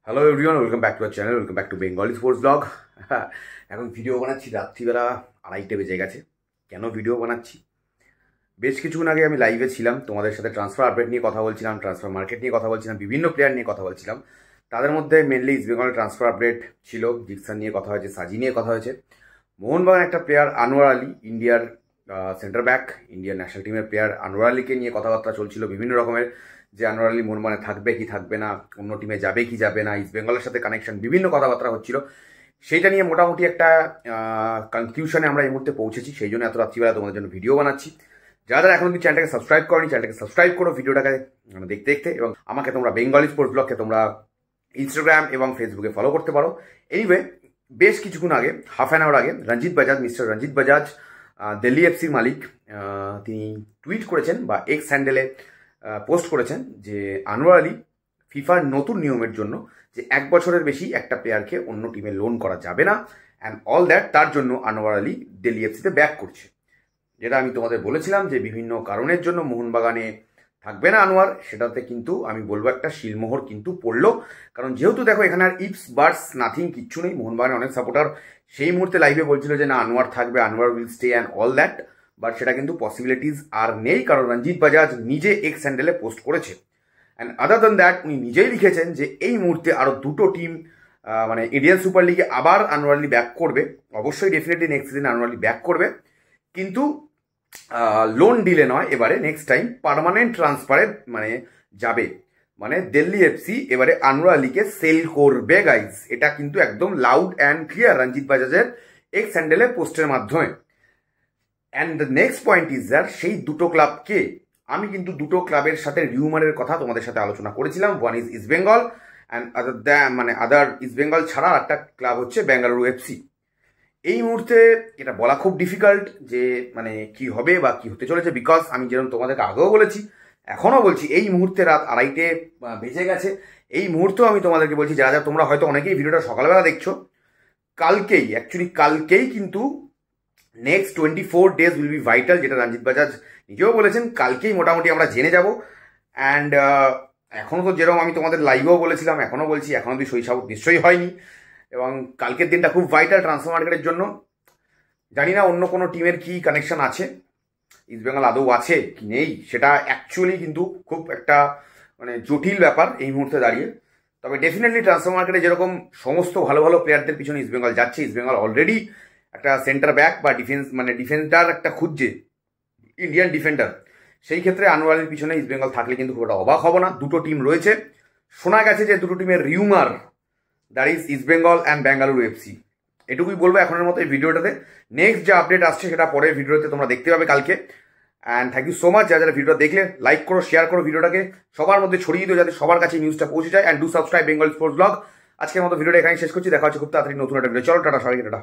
Hello everyone, welcome back to our channel, welcome back to Bengali sports blog. এখন video বানাচ্ছি, রাত্রিবেলা 2:30 বেজে গেছে। কেন ভিডিও বানাচ্ছি? বেশ কিছুক্ষণ আগে আমি লাইভে ছিলাম, তোমাদের সাথে ট্রান্সফার আপডেট নিয়ে কথা বলছিলাম, ট্রান্সফার মার্কেট নিয়ে কথা বলছিলাম, বিভিন্ন প্লেয়ার নিয়ে কথা বলছিলাম। তাদের মধ্যে মেনলি ইস্ট বেঙ্গলের ট্রান্সফার আপডেট ছিল, জিকসান নিয়ে কথা হয়েছে, সাজি নিয়ে কথা হয়েছে। মোহনবাগান একটা প্লেয়ার আনোয়ার আলী, ইন্ডিয়ার সেন্টার ব্যাক, ইন্ডিয়ান ন্যাশনাল টিমের প্লেয়ার আনোয়ার আলীকে নিয়ে কথাবার্তা চলছিল বিভিন্ন রকমের, যে আনোয়ার আলী মোহনবাগানে থাকবে কি থাকবে না, অন্য টিমে যাবে কি যাবে না, ইস্ট বেঙ্গলের সাথে কানেকশন, বিভিন্ন কথাবার্তা হচ্ছিল। সেইটা নিয়ে মোটামুটি একটা কনক্লুশনে আমরা এই মুহূর্তে পৌঁছেছি, সেই জন্য এত রাত্রিবেলা তোমাদের জন্য ভিডিও বানাচ্ছি। যারা এখন অব্দি চ্যানেলটাকে সাবস্ক্রাইব করনি, চ্যানেলটাকে সাবস্ক্রাইব করো ভিডিওটাকে দেখতে দেখতে, এবং আমাকে তোমরা বেঙ্গলি স্পোর্টস ব্লগকে তোমরা ইনস্টাগ্রাম এবং ফেসবুকে ফলো করতে পারো। এনিওয়ে, বেশ কিছুক্ষণ আগে, হাফ অ্যান আওয়ার আগে, রঞ্জিত বাজাজ, মিস্টার রঞ্জিত বাজাজ, দিল্লি এফসির মালিক, তিনি টুইট করেছেন বা এক্স হ্যান্ডেলে পোস্ট করেছেন যে আনোয়ার আলী ফিফার নতুন নিয়মের জন্য যে 1 বছরের বেশি একটা প্লেয়ারকে অন্য টিমে লোন করা যাবে না, অ্যান্ড অল দ্যাট, তার জন্য আনোয়ার আলী দিল্লি এফসিতে ব্যাক করছে। যেটা আমি তোমাদের বলেছিলাম যে বিভিন্ন কারণের জন্য মোহনবাগানে থাকবে না আনোয়ার, সেটাতে কিন্তু আমি বলবো একটা শিলমোহর কিন্তু পড়লো। কারণ যেহেতু দেখো এখানে আর ইফস বার্ডস নাথিং কিচ্ছু নেই। মোহনবাগানের অনেক সাপোর্টার সেই মুহূর্তে লাইভে বলছিল যে না, আনোয়ার থাকবে, Anwar will stay and all that, but সেটা কিন্তু পসিবিলিটিস আর নেই, কারণ রঞ্জিত বাজাজ নিজে এক্স হ্যান্ডেলে পোস্ট করেছে। অ্যান্ড আদার দ্যান দ্যাট, উনি নিজেই লিখেছেন যে এই মুহূর্তে আরও দুটো টিম, মানে ইন্ডিয়ান সুপার লিগে আবার আনোয়ার আলী ব্যাক করবে। অবশ্যই ডেফিনেটলি নেক্সট সিজনে আনোয়ার আলী ব্যাক করবে, কিন্তু লোন ডিলে নয়, এবারে নেক্সট টাইম পার্মানেন্ট ট্রান্সফারে মানে যাবে। মানে দিল্লি এফসি এবারে আনোয়ার আলীকে সেল করবে গাইজ, এটা কিন্তু একদম লাউড অ্যান্ড ক্লিয়ার রঞ্জিত বাজাজের এক্স হ্যান্ডেলে পোস্টের মাধ্যমে। And the next point is that সেই দুটো ক্লাবকে আমি কিন্তু দুটো ক্লাবের সাথে রিউমারের কথা তোমাদের সাথে আলোচনা করেছিলাম। One is east Bengal and other east Bengal ছাড়া একটা ক্লাব হচ্ছে বেঙ্গালুরু এফসি। এই মুহূর্তে এটা বলা খুব ডিফিকাল্ট যে মানে কি হবে বা কি হতে চলেছে, বিকজ আমি যেরকম তোমাদেরকে আগেও বলেছি, এখনও বলছি, এই মুহূর্তে রাত 2:30 বেজে গেছে। এই মুহূর্তেও আমি তোমাদেরকে বলছি, যারা যারা তোমরা হয়তো অনেকেই ভিডিওটা সকালবেলা দেখছো, কালকেই কিন্তু next 24 days will be vital, যেটা রঞ্জিত বাজাজ নিজেও বলেছেন। কালকেই মোটামুটি আমরা জেনে যাব। অ্যান্ড এখনও তো যেরকম আমি তোমাদের লাইভেও বলেছিলাম, এখনও বলছি, এখনও অব্দি সই সাবুত নিশ্চয়ই হয়নি, এবং কালকের দিনটা খুব ভাইটাল ট্রান্সফার মার্কেটের জন্য। জানি না অন্য কোনো টিমের কি কানেকশন আছে, ইস্টবেঙ্গল আদৌ আছে কি নেই, সেটা অ্যাকচুয়ালি কিন্তু খুব একটা মানে জটিল ব্যাপার এই মুহূর্তে দাঁড়িয়ে। তবে ডেফিনেটলি ট্রান্সফার মার্কেটে যেরকম সমস্ত ভালো ভালো প্লেয়ারদের পিছনে ইস্টবেঙ্গল যাচ্ছে, ইস্টবেঙ্গল অলরেডি একটা সেন্টার ব্যাক বা ডিফেন্ডার একটা খুঁজছে, ইন্ডিয়ান ডিফেন্ডার। সেই ক্ষেত্রে আনোয়ার আলীর পিছনে ইস্টবেঙ্গল থাকলে কিন্তু খুব একটা অবাক হবো না। দুটো টিম রয়েছে, শোনা গেছে যে দুটো টিমের rumour, that is east Bengal and Bengaluru FC. এটুকুই বলবো এখনের মতো এই ভিডিওটাতে। নেক্সট যে আপডেট আসছে সেটা পরের ভিডিওতে তোমরা দেখতে পাবে কালকে। And thank you so much, যারা যারা ভিডিওটা দেখলে লাইক করো, শেয়ার করো ভিডিওটাকে, সবার মধ্যে ছড়িয়ে দিও যাতে সবার কাছে নিউজটা পৌঁছে যায়। And do subscribe Bengal sports blog. আজকের মতো ভিডিওটা এখানে শেষ করছি, দেখা হচ্ছে খুব তাড়াতাড়ি নতুন একটা ভিডিও। চলো টাটা, সবাইকে টাটা।